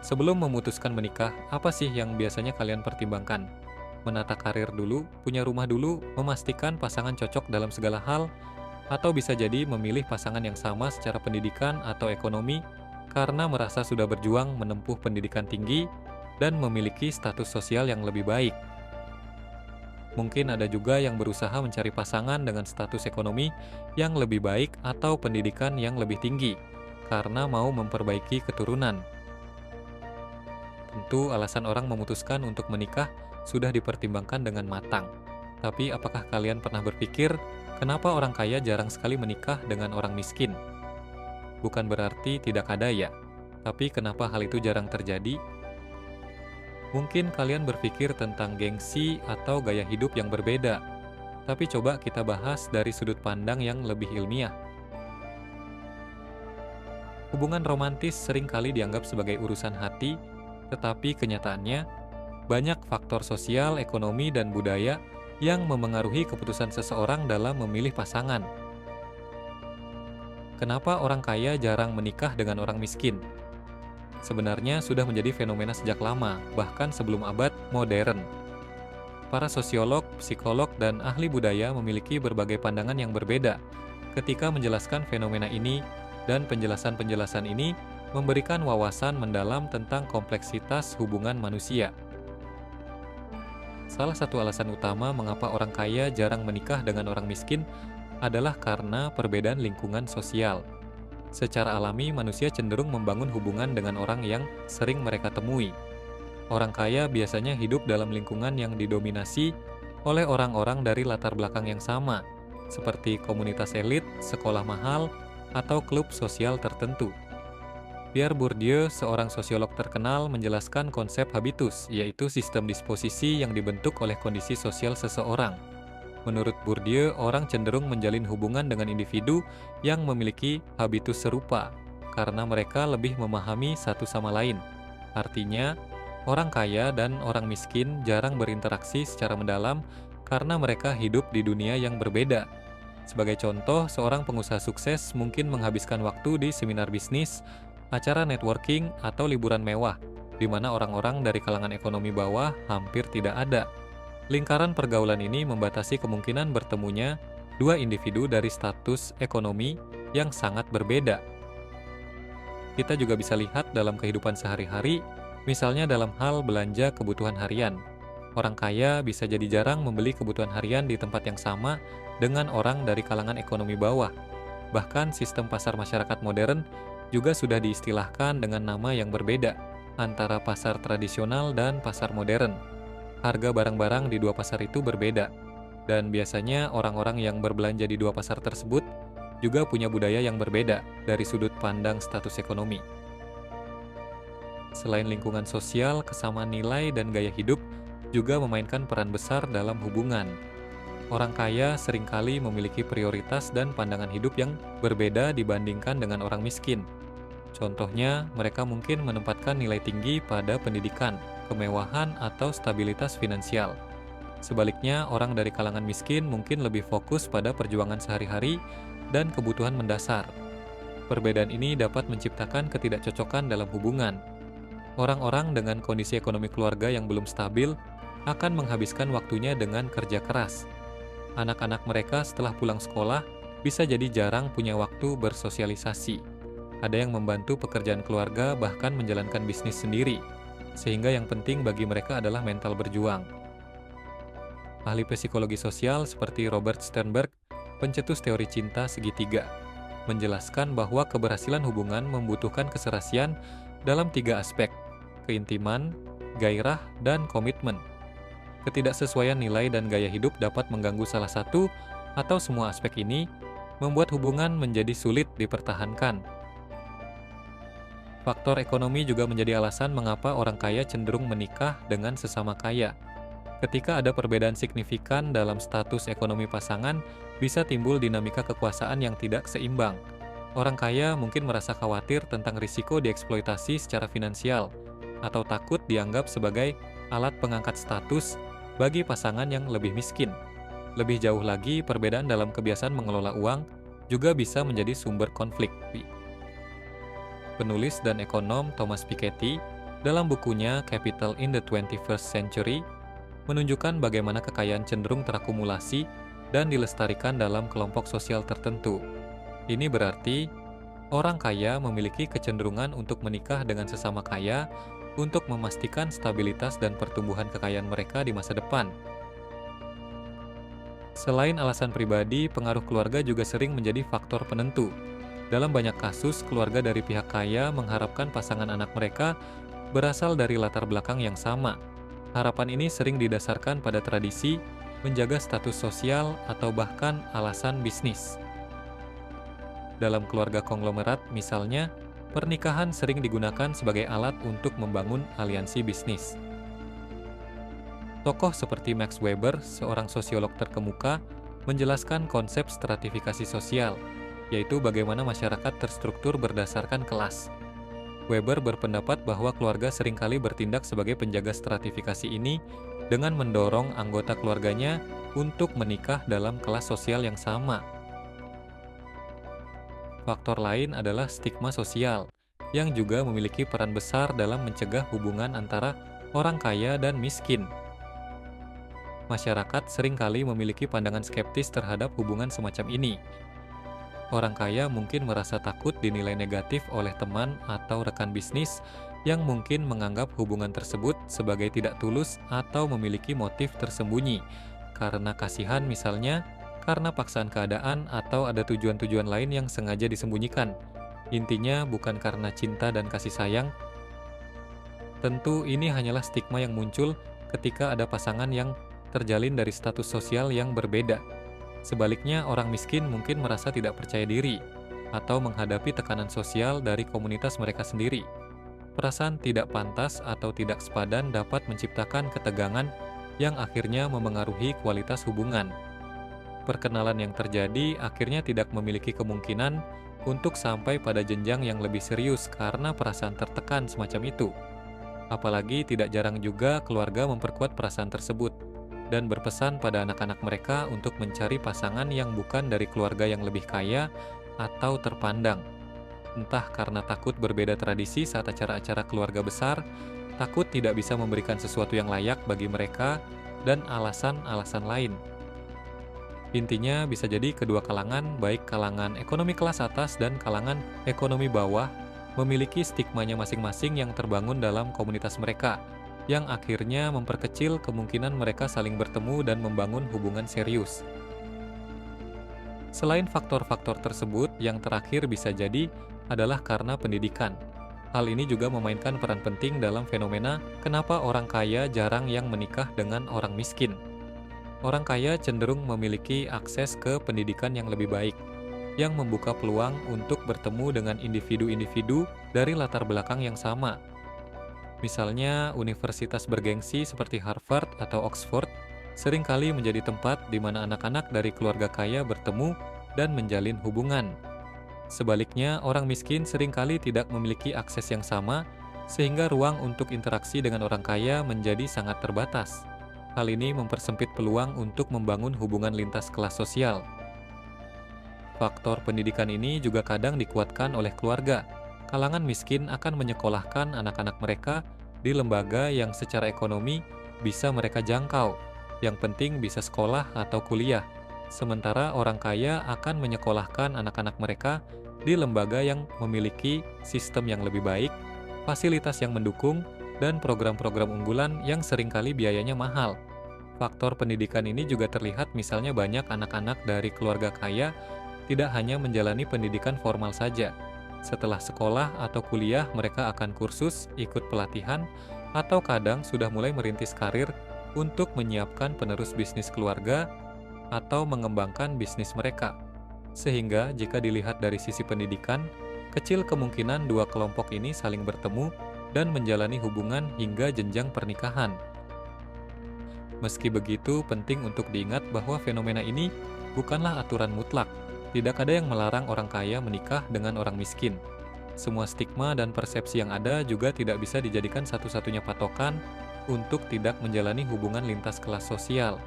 Sebelum memutuskan menikah, apa sih yang biasanya kalian pertimbangkan? Menata karir dulu, punya rumah dulu, memastikan pasangan cocok dalam segala hal, atau bisa jadi memilih pasangan yang sama secara pendidikan atau ekonomi karena merasa sudah berjuang menempuh pendidikan tinggi dan memiliki status sosial yang lebih baik. Mungkin ada juga yang berusaha mencari pasangan dengan status ekonomi yang lebih baik atau pendidikan yang lebih tinggi karena mau memperbaiki keturunan. Tentu alasan orang memutuskan untuk menikah sudah dipertimbangkan dengan matang. Tapi apakah kalian pernah berpikir, kenapa orang kaya jarang sekali menikah dengan orang miskin? Bukan berarti tidak ada ya, tapi kenapa hal itu jarang terjadi? Mungkin kalian berpikir tentang gengsi atau gaya hidup yang berbeda, tapi coba kita bahas dari sudut pandang yang lebih ilmiah. Hubungan romantis seringkali dianggap sebagai urusan hati, tetapi kenyataannya banyak faktor sosial, ekonomi, dan budaya yang memengaruhi keputusan seseorang dalam memilih pasangan. Kenapa orang kaya jarang menikah dengan orang miskin? Sebenarnya sudah menjadi fenomena sejak lama, bahkan sebelum abad modern. Para sosiolog, psikolog, dan ahli budaya memiliki berbagai pandangan yang berbeda ketika menjelaskan fenomena ini, dan penjelasan-penjelasan ini memberikan wawasan mendalam tentang kompleksitas hubungan manusia. Salah satu alasan utama mengapa orang kaya jarang menikah dengan orang miskin adalah karena perbedaan lingkungan sosial. Secara alami, manusia cenderung membangun hubungan dengan orang yang sering mereka temui. Orang kaya biasanya hidup dalam lingkungan yang didominasi oleh orang-orang dari latar belakang yang sama, seperti komunitas elit, sekolah mahal, atau klub sosial tertentu. Pierre Bourdieu, seorang sosiolog terkenal, menjelaskan konsep habitus, yaitu sistem disposisi yang dibentuk oleh kondisi sosial seseorang. Menurut Bourdieu, orang cenderung menjalin hubungan dengan individu yang memiliki habitus serupa karena mereka lebih memahami satu sama lain. Artinya, orang kaya dan orang miskin jarang berinteraksi secara mendalam karena mereka hidup di dunia yang berbeda. Sebagai contoh, seorang pengusaha sukses mungkin menghabiskan waktu di seminar bisnis, acara networking, atau liburan mewah, di mana orang-orang dari kalangan ekonomi bawah hampir tidak ada. Lingkaran pergaulan ini membatasi kemungkinan bertemunya dua individu dari status ekonomi yang sangat berbeda. Kita juga bisa lihat dalam kehidupan sehari-hari, misalnya dalam hal belanja kebutuhan harian. Orang kaya bisa jadi jarang membeli kebutuhan harian di tempat yang sama dengan orang dari kalangan ekonomi bawah. Bahkan sistem pasar masyarakat modern juga sudah diistilahkan dengan nama yang berbeda antara pasar tradisional dan pasar modern. Harga barang-barang di dua pasar itu berbeda, dan biasanya orang-orang yang berbelanja di dua pasar tersebut juga punya budaya yang berbeda dari sudut pandang status ekonomi. Selain lingkungan sosial, kesamaan nilai dan gaya hidup juga memainkan peran besar dalam hubungan. Orang kaya seringkali memiliki prioritas dan pandangan hidup yang berbeda dibandingkan dengan orang miskin. Contohnya, mereka mungkin menempatkan nilai tinggi pada pendidikan, kemewahan, atau stabilitas finansial. Sebaliknya, orang dari kalangan miskin mungkin lebih fokus pada perjuangan sehari-hari dan kebutuhan mendasar. Perbedaan ini dapat menciptakan ketidakcocokan dalam hubungan. Orang-orang dengan kondisi ekonomi keluarga yang belum stabil akan menghabiskan waktunya dengan kerja keras. Anak-anak mereka setelah pulang sekolah bisa jadi jarang punya waktu bersosialisasi. Ada yang membantu pekerjaan keluarga, bahkan menjalankan bisnis sendiri, sehingga yang penting bagi mereka adalah mental berjuang. Ahli psikologi sosial seperti Robert Sternberg, pencetus teori cinta segitiga, menjelaskan bahwa keberhasilan hubungan membutuhkan keserasian dalam 3 aspek: keintiman, gairah, dan komitmen. Ketidaksesuaian nilai dan gaya hidup dapat mengganggu salah satu atau semua aspek ini, membuat hubungan menjadi sulit dipertahankan. Faktor ekonomi juga menjadi alasan mengapa orang kaya cenderung menikah dengan sesama kaya. Ketika ada perbedaan signifikan dalam status ekonomi pasangan, bisa timbul dinamika kekuasaan yang tidak seimbang. Orang kaya mungkin merasa khawatir tentang risiko dieksploitasi secara finansial, atau takut dianggap sebagai alat pengangkat status bagi pasangan yang lebih miskin. Lebih jauh lagi, perbedaan dalam kebiasaan mengelola uang juga bisa menjadi sumber konflik. Penulis dan ekonom Thomas Piketty Dalam bukunya Capital in the 21st Century, menunjukkan bagaimana kekayaan cenderung terakumulasi dan dilestarikan dalam kelompok sosial tertentu. Ini berarti orang kaya memiliki kecenderungan untuk menikah dengan sesama kaya untuk memastikan stabilitas dan pertumbuhan kekayaan mereka di masa depan. Selain alasan pribadi, pengaruh keluarga juga sering menjadi faktor penentu. Dalam banyak kasus, keluarga dari pihak kaya mengharapkan pasangan anak mereka berasal dari latar belakang yang sama. Harapan ini sering didasarkan pada tradisi, menjaga status sosial, atau bahkan alasan bisnis. Dalam keluarga konglomerat, misalnya, pernikahan sering digunakan sebagai alat untuk membangun aliansi bisnis. Tokoh seperti Max Weber, seorang sosiolog terkemuka, menjelaskan konsep stratifikasi sosial, yaitu bagaimana masyarakat terstruktur berdasarkan kelas. Weber berpendapat bahwa keluarga seringkali bertindak sebagai penjaga stratifikasi ini dengan mendorong anggota keluarganya untuk menikah dalam kelas sosial yang sama. Faktor lain adalah stigma sosial, yang juga memiliki peran besar dalam mencegah hubungan antara orang kaya dan miskin. Masyarakat seringkali memiliki pandangan skeptis terhadap hubungan semacam ini. Orang kaya mungkin merasa takut dinilai negatif oleh teman atau rekan bisnis yang mungkin menganggap hubungan tersebut sebagai tidak tulus atau memiliki motif tersembunyi, karena kasihan misalnya, karena paksaan keadaan atau ada tujuan-tujuan lain yang sengaja disembunyikan. Intinya bukan karena cinta dan kasih sayang. Tentu ini hanyalah stigma yang muncul ketika ada pasangan yang terjalin dari status sosial yang berbeda. Sebaliknya, orang miskin mungkin merasa tidak percaya diri atau menghadapi tekanan sosial dari komunitas mereka sendiri. Perasaan tidak pantas atau tidak sepadan dapat menciptakan ketegangan yang akhirnya memengaruhi kualitas hubungan. Perkenalan yang terjadi akhirnya tidak memiliki kemungkinan untuk sampai pada jenjang yang lebih serius karena perasaan tertekan semacam itu. Apalagi tidak jarang juga keluarga memperkuat perasaan tersebut dan berpesan pada anak-anak mereka untuk mencari pasangan yang bukan dari keluarga yang lebih kaya atau terpandang. Entah karena takut berbeda tradisi saat acara-acara keluarga besar, takut tidak bisa memberikan sesuatu yang layak bagi mereka, dan alasan-alasan lain. Intinya bisa jadi kedua kalangan, baik kalangan ekonomi kelas atas dan kalangan ekonomi bawah, memiliki stigmanya masing-masing yang terbangun dalam komunitas mereka, yang akhirnya memperkecil kemungkinan mereka saling bertemu dan membangun hubungan serius. Selain faktor-faktor tersebut, yang terakhir bisa jadi adalah karena pendidikan. Hal ini juga memainkan peran penting dalam fenomena kenapa orang kaya jarang yang menikah dengan orang miskin. Orang kaya cenderung memiliki akses ke pendidikan yang lebih baik, yang membuka peluang untuk bertemu dengan individu-individu dari latar belakang yang sama. Misalnya, universitas bergengsi seperti Harvard atau Oxford seringkali menjadi tempat di mana anak-anak dari keluarga kaya bertemu dan menjalin hubungan. Sebaliknya, orang miskin seringkali tidak memiliki akses yang sama, sehingga ruang untuk interaksi dengan orang kaya menjadi sangat terbatas. Hal ini mempersempit peluang untuk membangun hubungan lintas kelas sosial. Faktor pendidikan ini juga kadang dikuatkan oleh keluarga. Kalangan miskin akan menyekolahkan anak-anak mereka di lembaga yang secara ekonomi bisa mereka jangkau. Yang penting bisa sekolah atau kuliah. Sementara orang kaya akan menyekolahkan anak-anak mereka di lembaga yang memiliki sistem yang lebih baik, fasilitas yang mendukung, dan program-program unggulan yang seringkali biayanya mahal. Faktor pendidikan ini juga terlihat misalnya banyak anak-anak dari keluarga kaya tidak hanya menjalani pendidikan formal saja. Setelah sekolah atau kuliah, mereka akan kursus, ikut pelatihan, atau kadang sudah mulai merintis karir untuk menyiapkan penerus bisnis keluarga atau mengembangkan bisnis mereka. Sehingga jika dilihat dari sisi pendidikan, kecil kemungkinan dua kelompok ini saling bertemu dan menjalani hubungan hingga jenjang pernikahan. Meski begitu, penting untuk diingat bahwa fenomena ini bukanlah aturan mutlak. Tidak ada yang melarang orang kaya menikah dengan orang miskin. Semua stigma dan persepsi yang ada juga tidak bisa dijadikan satu-satunya patokan untuk tidak menjalani hubungan lintas kelas sosial.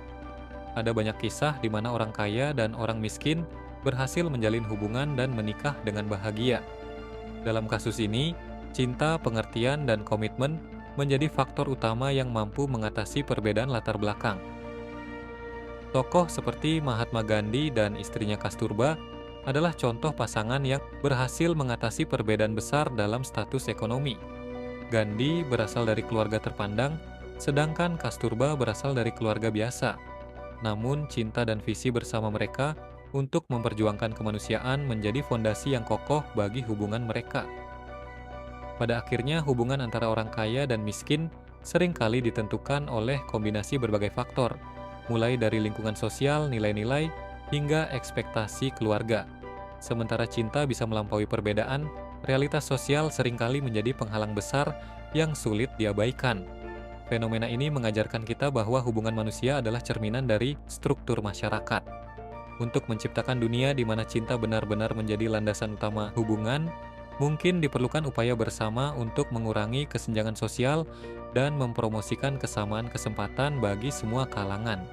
Ada banyak kisah di mana orang kaya dan orang miskin berhasil menjalin hubungan dan menikah dengan bahagia. Dalam kasus ini, Cinta, pengertian, dan komitmen menjadi faktor utama yang mampu mengatasi perbedaan latar belakang. Tokoh seperti Mahatma Gandhi dan istrinya Kasturba adalah contoh pasangan yang berhasil mengatasi perbedaan besar dalam status ekonomi. Gandhi berasal dari keluarga terpandang, sedangkan Kasturba berasal dari keluarga biasa. Namun, cinta dan visi bersama mereka untuk memperjuangkan kemanusiaan menjadi fondasi yang kokoh bagi hubungan mereka. Pada akhirnya, hubungan antara orang kaya dan miskin seringkali ditentukan oleh kombinasi berbagai faktor, mulai dari lingkungan sosial, nilai-nilai, hingga ekspektasi keluarga. Sementara cinta bisa melampaui perbedaan, realitas sosial seringkali menjadi penghalang besar yang sulit diabaikan. Fenomena ini mengajarkan kita bahwa hubungan manusia adalah cerminan dari struktur masyarakat. Untuk menciptakan dunia di mana cinta benar-benar menjadi landasan utama hubungan, mungkin diperlukan upaya bersama untuk mengurangi kesenjangan sosial dan mempromosikan kesamaan kesempatan bagi semua kalangan.